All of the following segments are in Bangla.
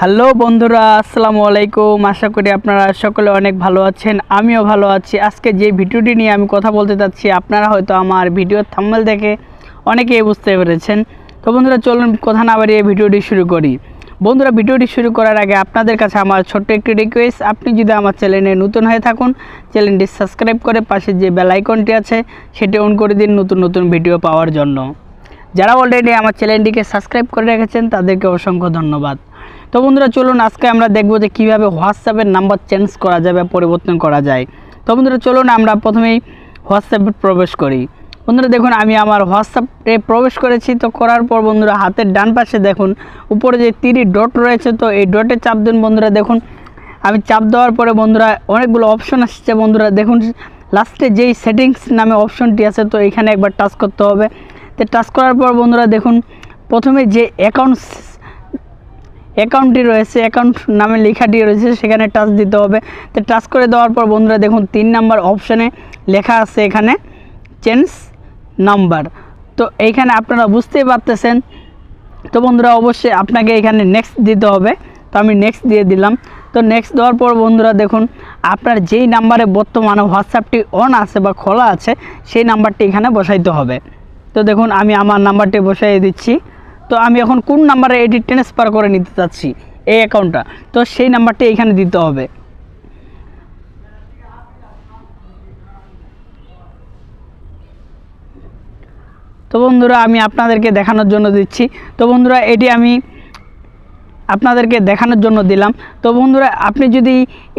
হ্যালো বন্ধুরা, আসসালামু আলাইকুম। আশা করি আপনারা সকলে অনেক ভালো আছেন, আমিও ভালো আছি। আজকে যে ভিডিওটি নিয়ে আমি কথা বলতে চাচ্ছি, আপনারা হয়তো আমার ভিডিওর থাম্বনেল দেখে অনেকেই বুঝতে পেরেছেন। তো বন্ধুরা, চলুন কথা না বাড়িয়ে ভিডিওটি শুরু করি। বন্ধুরা, ভিডিওটি শুরু করার আগে আপনাদের কাছে আমার ছোট্ট একটি রিকোয়েস্ট, আপনি যদি আমার চ্যানেলে নতুন হয়ে থাকুন, চ্যানেলটি সাবস্ক্রাইব করে পাশে যে বেল আইকনটি আছে সেটি অন করে দিন নতুন নতুন ভিডিও পাওয়ার জন্য। যারা অলরেডি আমার চ্যানেলটিকে সাবস্ক্রাইব করে রেখেছেন তাদেরকে অসংখ্য ধন্যবাদ। তো বন্ধুরা, চলুন আজকে আমরা দেখব যে কীভাবে হোয়াটসঅ্যাপের নাম্বার চেঞ্জ করা যায় বা পরিবর্তন করা যায়। তো বন্ধুরা, চলুন আমরা প্রথমেই হোয়াটসঅ্যাপে প্রবেশ করি। বন্ধুরা দেখুন, আমি আমার হোয়াটসঅ্যাপে প্রবেশ করেছি। তো করার পর বন্ধুরা, হাতের ডান পাশে দেখুন উপরে যে 3 ডট রয়েছে, তো এই ডটে চাপ দিন। বন্ধুরা দেখুন, আমি চাপ দেওয়ার পরে বন্ধুরা অনেকগুলো অপশন আসছে। বন্ধুরা দেখুন, লাস্টে যেই সেটিংস নামে অপশনটি আছে, তো এখানে একবার টাচ করতে হবে। তো টাচ করার পর বন্ধুরা দেখুন, প্রথমে যে অ্যাকাউন্টটি রয়েছে, অ্যাকাউন্ট নামে লেখাটি রয়েছে, সেখানে টাচ দিতে হবে। তো টাচ করে দেওয়ার পর বন্ধুরা দেখুন 3 নাম্বার অপশানে লেখা আছে এখানে চেঞ্জ নাম্বার। তো এইখানে আপনারা বুঝতেই পারতেছেন। তো বন্ধুরা, অবশ্যই আপনাকে এখানে নেক্সট দিতে হবে। তো আমি নেক্সট দিয়ে দিলাম। তো নেক্সট দেওয়ার পর বন্ধুরা দেখুন, আপনার যেই নাম্বারে বর্তমানে হোয়াটসঅ্যাপটি অন আছে বা খোলা আছে, সেই নাম্বারটি এখানে বসাইতে হবে। তো দেখুন, আমি আমার নাম্বারটি বসাই দিচ্ছি। তো আমি এখন কোন নাম্বারে এটি ট্রান্সফার করে নিতে চাচ্ছি এই অ্যাকাউন্টটা, তো সেই নাম্বারটি এখানে দিতে হবে। তো বন্ধুরা, আমি আপনাদেরকে দেখানোর জন্য দিচ্ছি। তো বন্ধুরা, এটি আমি আপনাদেরকে দেখানোর জন্য দিলাম। তো বন্ধুরা, আপনি যদি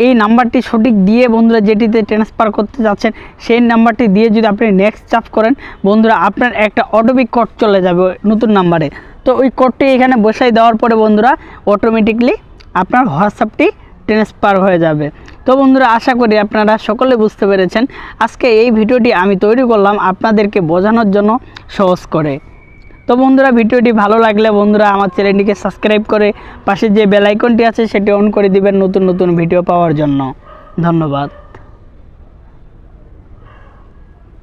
এই নাম্বারটি সঠিক দিয়ে বন্ধুরা যেটিতে ট্রান্সফার করতে যাচ্ছেন সেই নাম্বারটি দিয়ে যদি আপনি নেক্সট চাপ করেন, বন্ধুরা আপনার একটা অটোমেটিক কোড চলে যাবে নতুন নাম্বারে। তো ওই কোডটি এখানে বসাই দেওয়ার পরে বন্ধুরা অটোমেটিকলি আপনার হোয়াটসঅ্যাপটি ট্রান্সফার হয়ে যাবে। তো বন্ধুরা, আশা করি আপনারা সকলে বুঝতে পেরেছেন। আজকে এই ভিডিওটি আমি তৈরি করলাম আপনাদেরকে বোঝানোর জন্য সহজ করে। তো বন্ধুরা, ভিডিওটি ভালো লাগলে বন্ধুরা আমার চ্যানেলটিকে সাবস্ক্রাইব করে পাশে যে বেল আইকনটি আছে সেটি অন করে দিবেন নতুন নতুন ভিডিও পাওয়ার জন্য। ধন্যবাদ।